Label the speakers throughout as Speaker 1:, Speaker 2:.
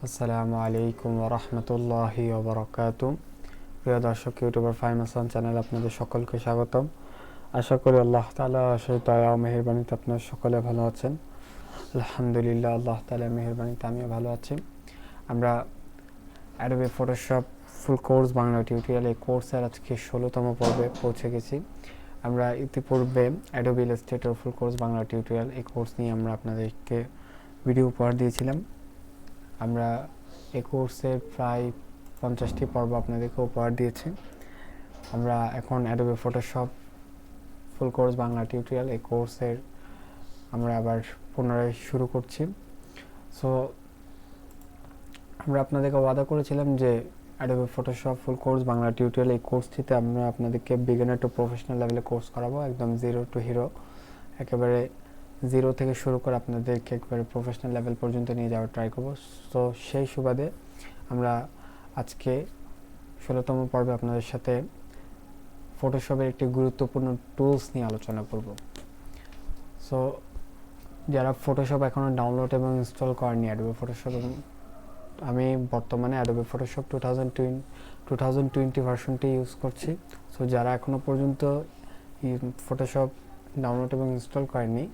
Speaker 1: আসসালামু আলাইকুম ওয়া রাহমাতুল্লাহি ওয়া বারাকাতুহু। প্রিয় দর্শক, ইউটিউবার ফাহিম হাসান চ্যানেল আপনাদের সকলকে স্বাগতম। আশা করি আল্লাহ তাআলা আশীর্বাদ দয়া ও মেহেরবানিতে আপনারা সকলে ভালো আছেন। আলহামদুলিল্লাহ, আল্লাহ তাআলার মেহেরবানিতে আমিও ভালো আছি। আমরা Adobe Photoshop full course Bangla tutorial এই কোর্সের আজকে 16তম পর্বে পৌঁছে গেছি। আমরা ইতিপূর্বে Adobe Illustrator full course Bangla tutorial এই কোর্স নিয়ে আমরা আপনাদেরকে ভিডিও উপহার দিয়েছিলাম। আমরা এই কোর্সের প্রায় 50টি পর্ব আপনাদেরকে উপহার দিয়েছি। আমরা এখন Adobe Photoshop full course Bangla tutorial এই কোর্সের আমরা আবার পুনরায় শুরু করছি। সো আমরা আপনাদেরকে ওয়াদা করেছিলাম যে Adobe Photoshop full course Bangla tutorial এই কোর্সটিতে আমরা আপনাদেরকে বিগিনার টু প্রফেশনাল লেভেলে কোর্স করাবো, একদম জিরো টু হিরো, একেবারে জিরো থেকে শুরু করে আপনাদেরকে একবারে প্রফেশনাল লেভেল পর্যন্ত নিয়ে যাওয়ার ট্রাই করবো। তো সেই সুবাদে আমরা আজকে 16তম পর্বে আপনাদের সাথে ফটোশপের একটি গুরুত্বপূর্ণ টুলস নিয়ে আলোচনা করব। সো যারা ফটোশপ এখনও ডাউনলোড এবং ইনস্টল করেনি অ্যাডোবি ফটোশপ, এবং আমি বর্তমানে অ্যাডোবি ফটোশপ 2020 ভার্সনটি ইউজ করছি। সো যারা এখনও পর্যন্ত ফটোশপ ডাউনলোড এবং ইনস্টল করেনি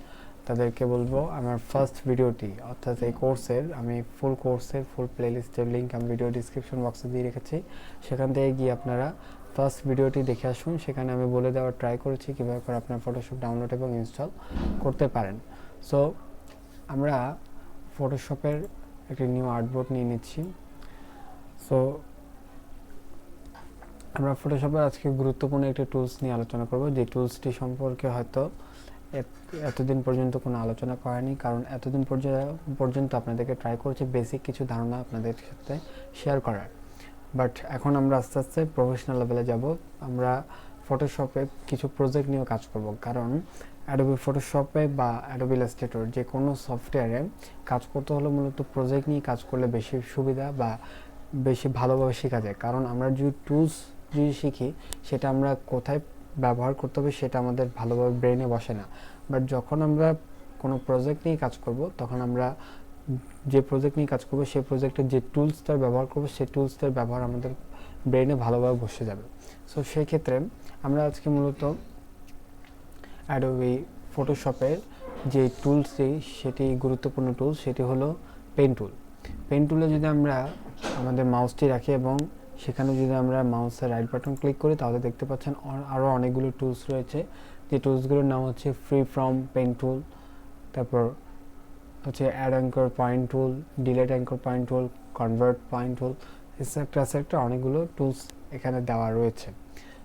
Speaker 1: তাদেরকে বলবো আমার ফার্স্ট ভিডিওটি, অর্থাৎ এই কোর্সের আমি ফুল কোর্সের ফুল প্লেলিস্টের লিঙ্ক আমি ভিডিও ডিসক্রিপশন বক্সে দিয়ে রেখেছি। সেখান থেকে গিয়ে আপনারা ফার্স্ট ভিডিওটি দেখে আসুন। সেখানে আমি বলে দেওয়ার ট্রাই করেছি কীভাবে করে আপনার ফটোশপ ডাউনলোড এবং ইনস্টল করতে পারেন। সো আমরা ফটোশপের একটি নিউ আর্টবোর্ড নিয়ে নিচ্ছি। সো আমরা ফটোশপের আজকে গুরুত্বপূর্ণ একটি টুলস নিয়ে আলোচনা করব, যে টুলসটি সম্পর্কে হয়তো এতদিন পর্যন্ত কোনো আলোচনা করেনি, কারণ এতদিন পর্যন্ত আপনাদেরকে ট্রাই করেছি বেসিক কিছু ধারণা আপনাদের সাথে শেয়ার করার। বাট এখন আমরা আস্তে আস্তে প্রফেশনাল লেভেলে যাব। আমরা ফটোশপে কিছু প্রজেক্ট নিয়েও কাজ করব, কারণ অ্যাডোবি ফটোশপে বা অ্যাডোবি ইলাস্ট্রেটর যে কোনো সফটওয়্যারে কাজ করতে হলে মূলত প্রজেক্ট নিয়ে কাজ করলে বেশি সুবিধা বা বেশি ভালোভাবে শেখা যায়। কারণ আমরা যদি টুলস শিখি সেটা আমরা কোথায় ব্যবহার করতে হবে সেটা আমাদের ভালোভাবে ব্রেনে বসে না। বাট যখন আমরা কোনো প্রজেক্ট নিয়ে কাজ করব তখন আমরা যে প্রজেক্ট নিয়ে কাজ করব সেই প্রজেক্টের যে টুলসটার ব্যবহার করব সেই টুলসটার ব্যবহার আমাদের ব্রেনে ভালোভাবে বসে যাবে। সো সেই ক্ষেত্রে আমরা আজকে মূলত অ্যাডোবি ফটোশপের যে টুলসটি, সেটি গুরুত্বপূর্ণ টুল, সেটি হলো পেন টুল। পেন টুলে যদি আমরা আমাদের মাউসটি রাখি এবং সেখানে যদি আমরা মাউসের রাইট বাটন ক্লিক করি তাহলে দেখতে পাচ্ছেন আরও অনেকগুলো টুলস রয়েছে। যে টুলসগুলোর নাম হচ্ছে ফ্রি ফ্রম পেন টুল, তারপর হচ্ছে add anchor point tool, delete anchor point tool, convert point tool, etcetera অনেকগুলো টুলস এখানে দেওয়া রয়েছে।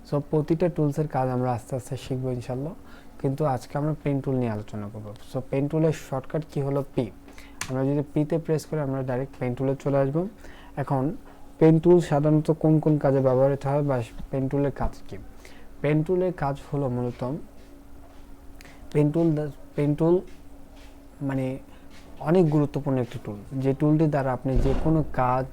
Speaker 1: সো প্রতিটা টুলসের কাজ আমরা আস্তে আস্তে শিখবো ইনশাল্লাহ, কিন্তু আজকে আমরা পেন টুল নিয়ে আলোচনা করব। সো পেন টুলের শর্টকাট কি হলো পি। আমরা যদি পিতে প্রেস করে আমরা ডাইরেক্ট পেন টুলে চলে আসবো। এখন পেন টুল সাধারণত কোন কোন কাজে ব্যবহৃত হয় বা পেন টুলের কাজ কি? পেন টুলের কাজ হলো মূলত পেন টুল মানে অনেক গুরুত্বপূর্ণ একটি টুল, যে টুলটি দ্বারা আপনি যে কোনো কাজ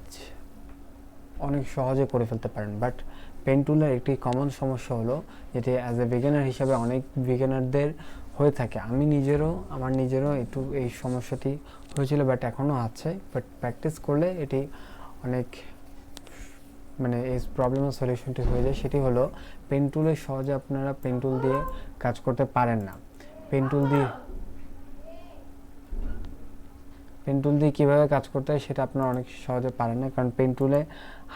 Speaker 1: অনেক সহজে করে ফেলতে পারেন। বাট পেন টুলের একটি কমন সমস্যা হলো, যেটি অ্যাজ এ বিগিনার হিসাবে অনেক বিগিনারদের হয়ে থাকে, আমার নিজেরও একটু এই সমস্যাটি হয়েছিল, বাট এখনও আছে। বাট প্র্যাকটিস করলে এটি অনেক এই প্রবলেমের সলিউশনটি হয়ে যায়। সেটি হলো পেন টুলে সহজে আপনারা পেন টুল দিয়ে কাজ করতে পারেন না। পেন টুল দিয়ে কীভাবে কাজ করতে হয় সেটা আপনারা অনেক সহজে পারেন না, কারণ পেন টুলে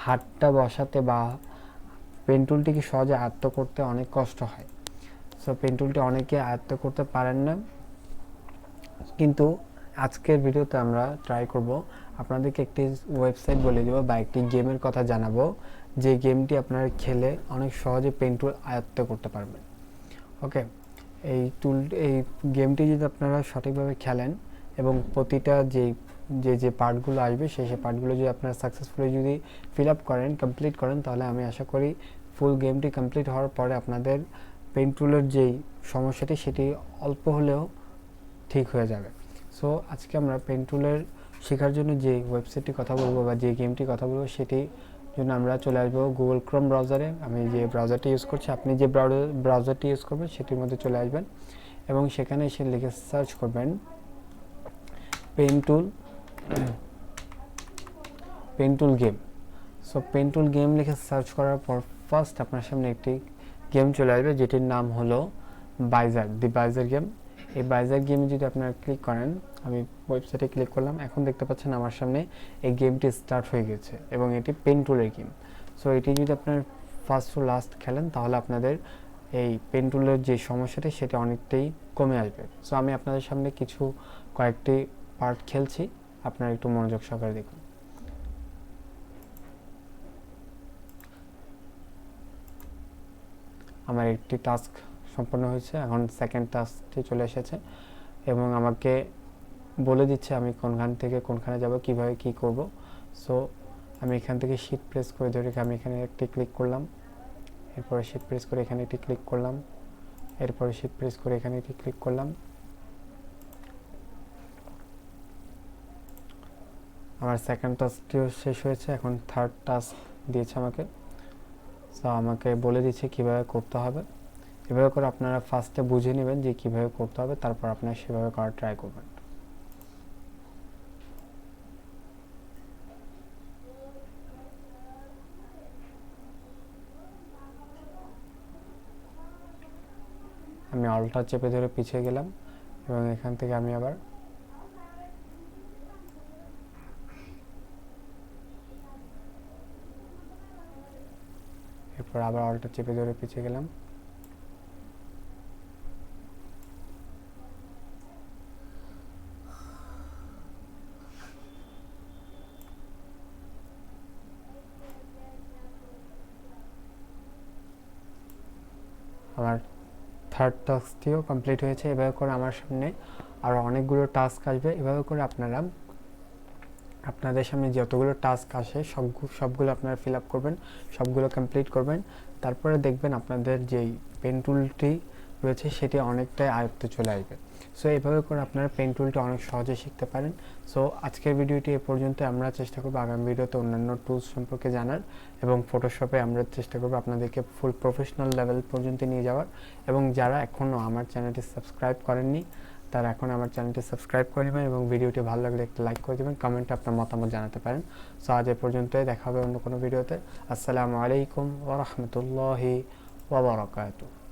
Speaker 1: হাতটা বসাতে বা পেন টুলটিকে সহজে আয়ত্ত করতে অনেক কষ্ট হয়। সো পেন টুলটি অনেকে আয়ত্ত করতে পারেন না, কিন্তু আজকের ভিডিওতে আমরা ট্রাই করব আপনাদেরকে একটি ওয়েবসাইট বলে দেবো বা একটি গেমের কথা জানাবো, যে গেমটি আপনারা খেলে অনেক সহজে পেন টুল আয়ত্ত করতে পারবেন। ওকে, এই গেমটি যদি আপনারা সঠিকভাবে খেলেন এবং প্রতিটা যে পার্টগুলো আসবে সেই পার্টগুলো যদি আপনারা সাকসেসফুলি যদি ফিল আপ করেন, কমপ্লিট করেন, তাহলে আমি আশা করি ফুল গেমটি কমপ্লিট হওয়ার পরে আপনাদের পেন টুলের যেই সমস্যাটি সেটি অল্প হলেও ঠিক হয়ে যাবে। সো আজকে আমরা পেন টুলের শেখার জন্য যে ওয়েবসাইটটি কথা বলবো বা যে গেমটি কথা বলবো সেটি জন্য আমরা চলে আসবো গুগল ক্রোম ব্রাউজারে। আমি যে ব্রাউজারটি ইউজ করছি, আপনি যে ব্রাউজারটি ইউজ করবেন সেটির মধ্যে চলে আসবেন এবং সেখানে এসে লিখে সার্চ করবেন pen tool pen tool game. So pen tool game লিখে সার্চ করার পর ফার্স্ট আপনার সামনে একটি গেম চলে আসবে যেটির নাম হলো বাইজার, দি বাইজার গেম। এই বাইজার গেমে যদি আপনারা ক্লিক করেন, আমি ওয়েবসাইটে ক্লিক করলাম, এখন দেখতে পাচ্ছেন আমার সামনে এই গেমটি স্টার্ট হয়ে গেছে এবং এটি পেন টুলের গেম। সো এটি যদি আপনার ফার্স্ট টু লাস্ট খেলেন তাহলে আপনাদের এই পেন টুলের যে সমস্যাটি সেটা অনেকটাই কমে আসবে। সো আমি আপনাদের সামনে কয়েকটি পার্ট খেলছি, আপনারা একটু মনোযোগ সহকারে দেখুন। আমার একটি টাস্ক সম্পন্ন হয়েছে, এখন সেকেন্ড টাস্কটি চলে এসেছে এবং আমাকে বলে দিচ্ছে আমি কোনখান থেকে কোনখানে যাব, কিভাবে কি করব। সো আমি এখান থেকে শিট প্রেস করে ধরে আমি এখানে একটি ক্লিক করলাম, এরপরে শিট প্রেস করে এখানে একটি ক্লিক করলাম, এরপরে শিট প্রেস করে এখানে একটি ক্লিক করলাম। আমার সেকেন্ড টাস্কটিও শেষ হয়েছে, এখন থার্ড টাস্ক দিয়েছে আমাকে। সো আমাকে বলে দিচ্ছে কীভাবে করতে হবে। এভাবে করে আপনারা ফার্স্টে বুঝে নেবেন যে কীভাবে করতে হবে, তারপর আপনারা সেভাবে করার ট্রাই করবেন। আমি অলটা চেপে ধরে পিছিয়ে গেলাম এবং এখান থেকে আমি আবার এরপর আবার অলটা চেপে ধরে পিছিয়ে গেলাম। আমার থার্ড টাস্কটিও কমপ্লিট হয়েছে। এভাবে করে আমার সামনে আরও অনেকগুলো টাস্ক আসবে। এভাবে করে আপনারা আপনাদের সামনে যতগুলো টাস্ক আসে সবগুলো আপনারা ফিল আপ করবেন, সবগুলো কমপ্লিট করবেন। তারপরে দেখবেন আপনাদের যেই পেন টুলটি রয়েছে সেটি অনেকটাই আয়ত্তে চলে আসবে। সো এইভাবে করে আপনারা পেন টুলটি অনেক সহজে শিখতে পারেন। সো আজকের ভিডিওটি এ পর্যন্ত। আমরা চেষ্টা করব আগামী ভিডিওতে অন্যান্য টুলস সম্পর্কে জানার এবং ফটোশপে আমরা চেষ্টা করব আপনাদেরকে ফুল প্রফেশনাল লেভেল পর্যন্ত নিয়ে যাওয়ার। এবং যারা এখনও আমার চ্যানেলটি সাবস্ক্রাইব করেননি তারা এখন আমার চ্যানেলটি সাবস্ক্রাইব করে নেবেন এবং ভিডিওটি ভালো লাগলে একটা লাইক করে দেবেন, কমেন্টে আপনার মতামত জানাতে পারেন। সো আজ এ পর্যন্তই, দেখা হবে অন্য কোনো ভিডিওতে। আসসালামু আলাইকুম ওয়া রাহমাতুল্লাহি ওয়া বারাকাতুহু।